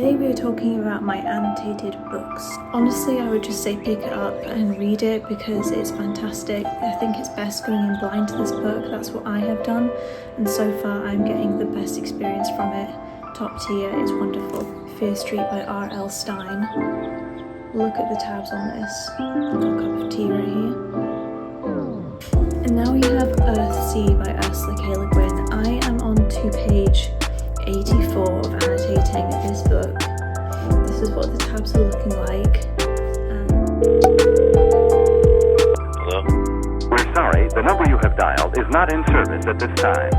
Today we are talking about my annotated books. Honestly, I would just say pick it up and read it because it's fantastic. I think it's best going in blind to this book. That's what I have done, and so far I'm getting the best experience from it. Top tier, is wonderful. Fear Street by R.L. Stein. Look at the tabs on this. I've got a cup of tea right here. And now we have Earthsea by Ursula K. Le Guin. I am on to page 84 of annotating this book. This is what the tabs are looking like. Hello? We're sorry, the number you have dialed is not in service at this time.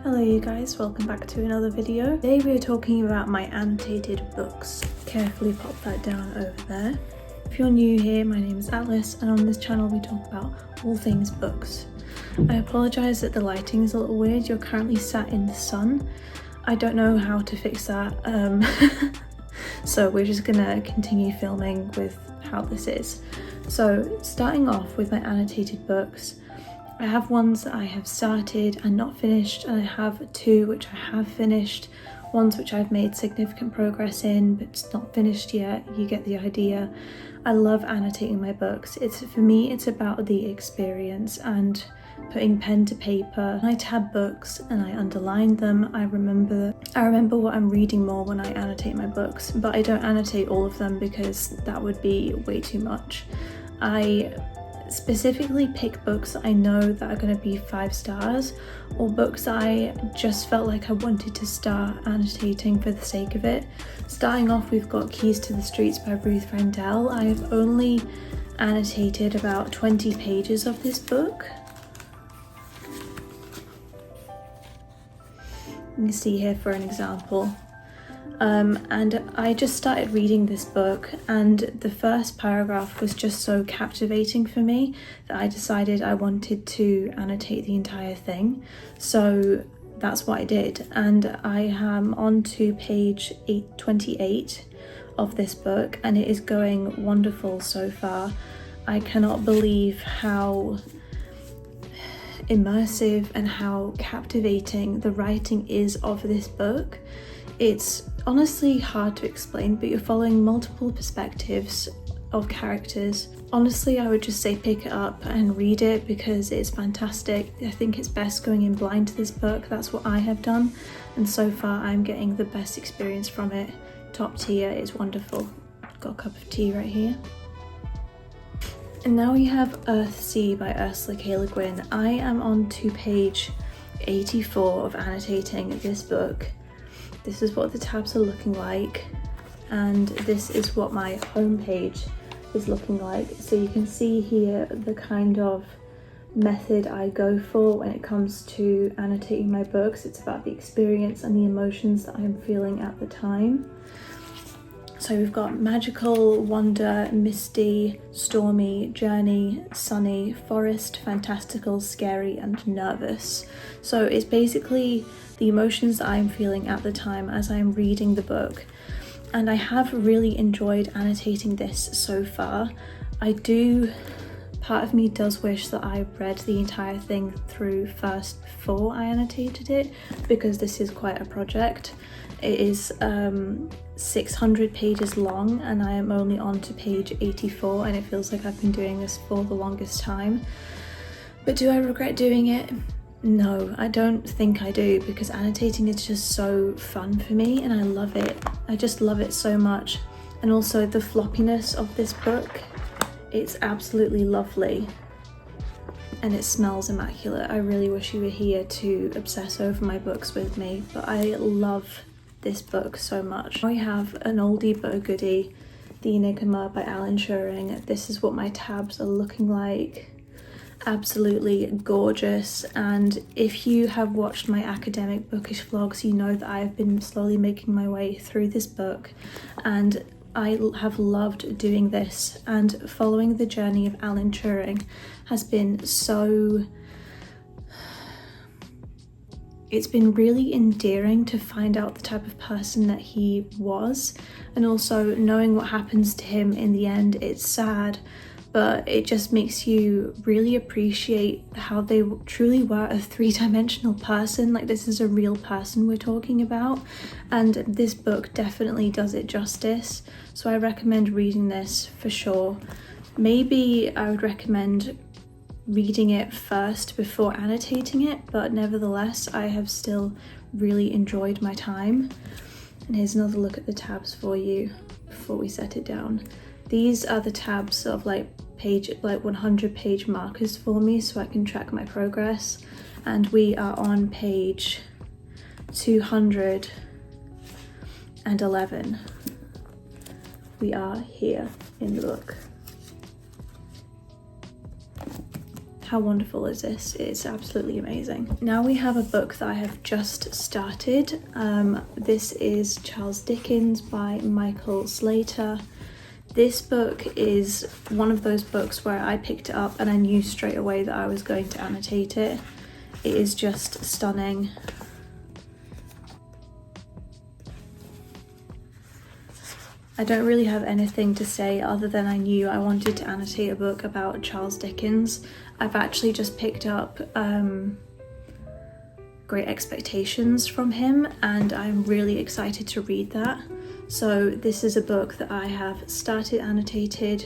Hello you guys, welcome back to another video. Today we are talking about my annotated books. Carefully pop that down over there. If you're new here, my name is Alice, and on this channel we talk about all things books. I apologise that the lighting is a little weird. You're currently sat in the sun. I don't know how to fix that, so we're just gonna continue filming with how this is. So starting off with my annotated books, I have ones that I have started and not finished, and I have two which I have finished, ones which I've made significant progress in but it's not finished yet. You get the idea. I love annotating my books. For me it's about the experience and putting pen to paper. I tab books and I underline them. I remember what I'm reading more when I annotate my books, but I don't annotate all of them because that would be way too much. I specifically pick books that I know that are going to be 5 stars, or books that I just felt like I wanted to start annotating for the sake of it. Starting off, we've got Keys to the Streets by Ruth Rendell. I have only annotated about 20 pages of this book. You can see here for an example. And I just started reading this book, and the first paragraph was just so captivating for me that I decided I wanted to annotate the entire thing. So that's what I did, and I am on to page 28 of this book, and it is going wonderful so far. I cannot believe how immersive and how captivating the writing is of this book. It's honestly hard to explain, but you're following multiple perspectives of characters. Honestly, I would just say pick it up and read it because it's fantastic. I think it's best going in blind to this book. That's what I have done, and so far I'm getting the best experience from it. Top tier, is wonderful. I've got a cup of tea right here. And now we have Earthsea by Ursula K. Le Guin. I am on to page 84 of annotating this book. This is what the tabs are looking like, and this is what my home page is looking like. So you can see here the kind of method I go for when it comes to annotating my books. It's about the experience and the emotions that I'm feeling at the time. So we've got magical, wonder, misty, stormy, journey, sunny, forest, fantastical, scary, and nervous. So it's basically the emotions that I'm feeling at the time as I'm reading the book. And I have really enjoyed annotating this so far. Part of me does wish that I read the entire thing through first before I annotated it, because this is quite a project. It is 600 pages long, and I am only on to page 84, and it feels like I've been doing this for the longest time. But do I regret doing it? No, I don't think I do, because annotating is just so fun for me and I love it. I just love it so much. And also the floppiness of this book, it's absolutely lovely. And it smells immaculate. I really wish you were here to obsess over my books with me, but I love this book so much. We have an oldie but a goodie, The Enigma by Alan Turing. This is what my tabs are looking like. Absolutely gorgeous, and if you have watched my academic bookish vlogs, you know that I have been slowly making my way through this book, and I have loved doing this, and following the journey of Alan Turing has been it's been really endearing to find out the type of person that he was, and also knowing what happens to him in the end. It's sad, but it just makes you really appreciate how they truly were a three-dimensional person. Like, this is a real person we're talking about, and this book definitely does it justice. So I recommend reading this for sure. Maybe I would recommend reading it first before annotating it, but nevertheless I have still really enjoyed my time. And here's another look at the tabs for you before we set it down. These are the tabs of like 100 page markers for me, so I can track my progress. And we are on page 211. We are here in the book. How wonderful is this? It's absolutely amazing. Now we have a book that I have just started. This is Charles Dickens by Michael Slater. This book is one of those books where I picked it up and I knew straight away that I was going to annotate it. It is just stunning. I don't really have anything to say other than I knew I wanted to annotate a book about Charles Dickens. I've actually just picked up Great Expectations from him, and I'm really excited to read that. So this is a book that I have started annotating.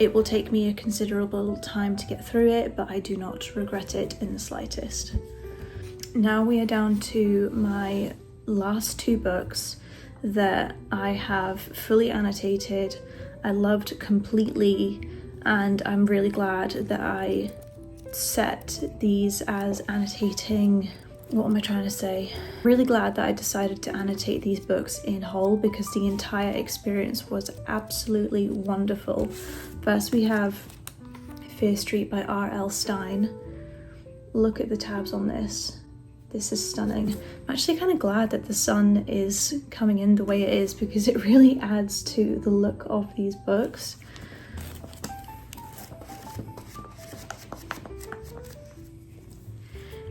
It will take me a considerable time to get through it, but I do not regret it in the slightest. Now we are down to my last two books that I have fully annotated. I loved completely, and I'm really glad that I set these as annotating. What am I trying to say? Really glad that I decided to annotate these books in whole, because the entire experience was absolutely wonderful. First we have Fear Street by R.L. Stine. Look at the tabs on this. This is stunning. I'm actually kind of glad that the sun is coming in the way it is, because it really adds to the look of these books.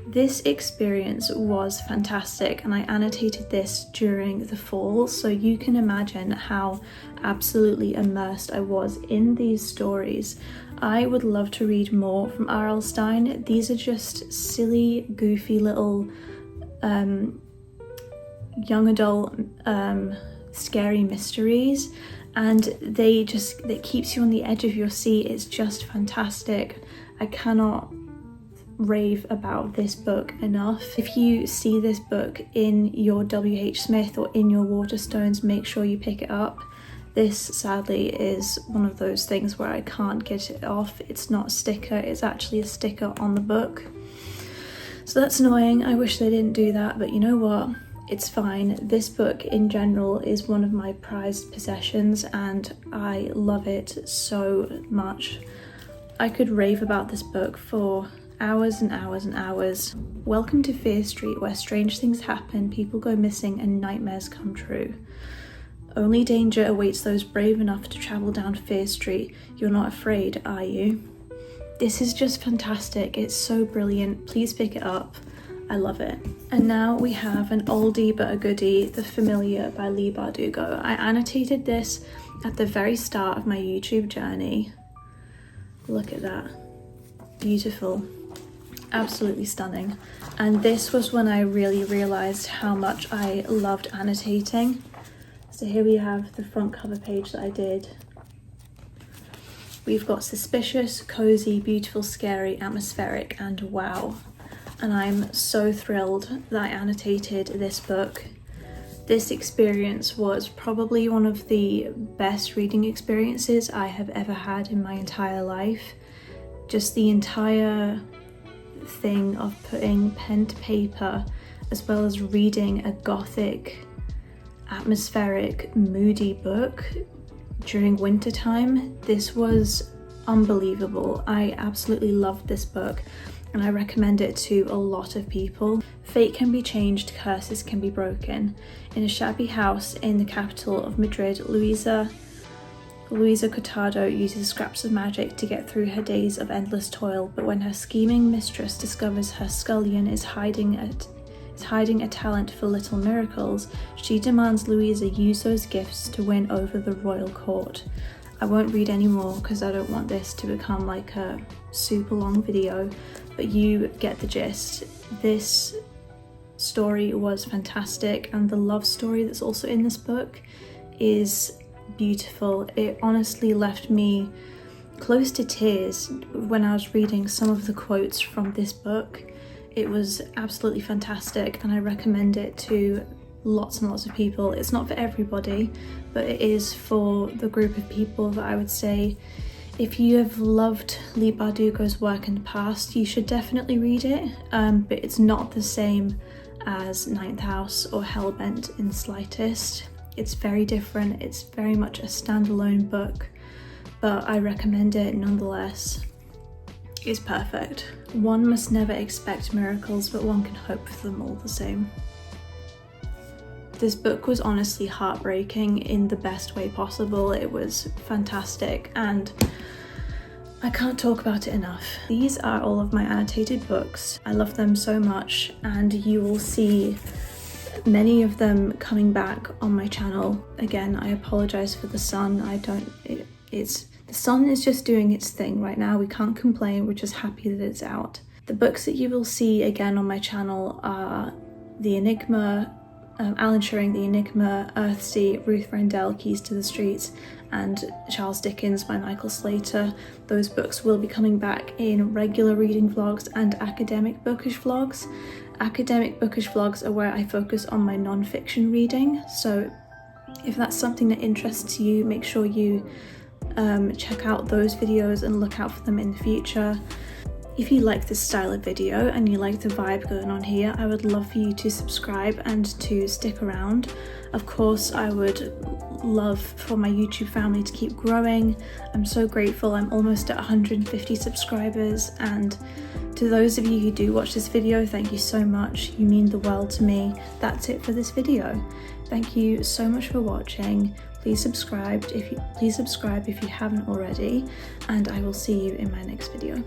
This experience was fantastic, and I annotated this during the fall, so you can imagine how absolutely immersed I was in these stories. I would love to read more from R.L. Stine. These are just silly, goofy little young adult scary mysteries, and it keeps you on the edge of your seat. It's just fantastic. I cannot rave about this book enough. If you see this book in your W.H. Smith or in your Waterstones, make sure you pick it up. This sadly is one of those things where I can't get it off. It's not a sticker, it's actually a sticker on the book. So that's annoying. I wish they didn't do that, but you know what? It's fine. This book in general is one of my prized possessions, and I love it so much. I could rave about this book for hours and hours and hours. Welcome to Fear Street, where strange things happen, people go missing, and nightmares come true. Only danger awaits those brave enough to travel down Fear Street. You're not afraid, are you? This is just fantastic. It's so brilliant. Please pick it up. I love it. And now we have an oldie but a goodie, The Familiar by Leigh Bardugo. I annotated this at the very start of my YouTube journey. Look at that. Beautiful. Absolutely stunning. And this was when I really realized how much I loved annotating. So here we have the front cover page that I did. We've got suspicious, cozy, beautiful, scary, atmospheric, and wow. And I'm so thrilled that I annotated this book. This experience was probably one of the best reading experiences I have ever had in my entire life. Just the entire thing of putting pen to paper, as well as reading a gothic, atmospheric, moody book during winter time. This was unbelievable. I absolutely loved this book, and I recommend it to a lot of people. Fate can be changed, curses can be broken. In a shabby house in the capital of Madrid, Luisa Cortado uses scraps of magic to get through her days of endless toil, but when her scheming mistress discovers her scullion is hiding a talent for little miracles, she demands Luisa use those gifts to win over the royal court. I won't read anymore because I don't want this to become like a super long video, but you get the gist. This story was fantastic, and the love story that's also in this book is beautiful. It honestly left me close to tears when I was reading some of the quotes from this book. It was absolutely fantastic, and I recommend it to lots and lots of people. It's not for everybody, but it is for the group of people that I would say, if you have loved Leigh Bardugo's work in the past, you should definitely read it, but it's not the same as Ninth House or Hellbent in the slightest. It's very different. It's very much a standalone book, but I recommend it nonetheless. It's perfect. One must never expect miracles, but one can hope for them all the same. This book was honestly heartbreaking in the best way possible. It was fantastic, and I can't talk about it enough. These are all of my annotated books. I love them so much, and you will see many of them coming back on my channel. Again, I apologize for the sun. The sun is just doing its thing right now. We can't complain. We're just happy that it's out. The books that you will see again on my channel are The Enigma, Alan Turing, The Enigma, Earthsea, Ruth Rendell, Keys to the Streets, and Charles Dickens by Michael Slater. Those books will be coming back in regular reading vlogs and academic bookish vlogs. Academic bookish vlogs are where I focus on my non-fiction reading, so if that's something that interests you, make sure you check out those videos and look out for them in the future. If you like this style of video and you like the vibe going on here, I would love for you to subscribe and to stick around. Of course, I would love for my YouTube family to keep growing. I'm so grateful. I'm almost at 150 subscribers, and to those of you who do watch this video, thank you so much. You mean the world to me. That's it for this video. Thank you so much for watching. Please subscribe if you haven't already, and I will see you in my next video.